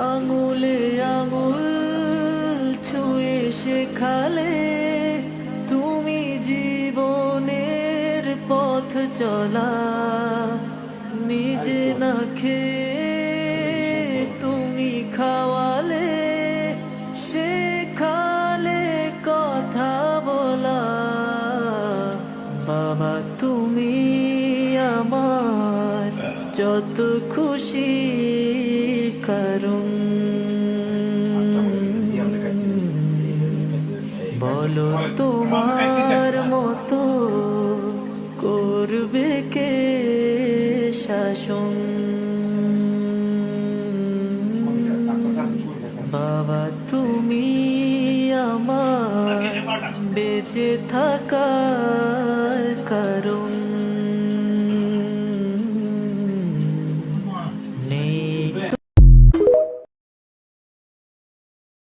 আঙুলে আঙুল ছুঁয়ে শেখালে তুমি জীবনের পথ চলা। নিজে না খেয়ে তুমি খাওয়ালে, শেখালে কথা বলা। বাবা তুমি আমার যত খুশির কারণ। বলো তোমার মতো করবে কে শাসন। বাবা তুমি আমার বেঁচে থাকা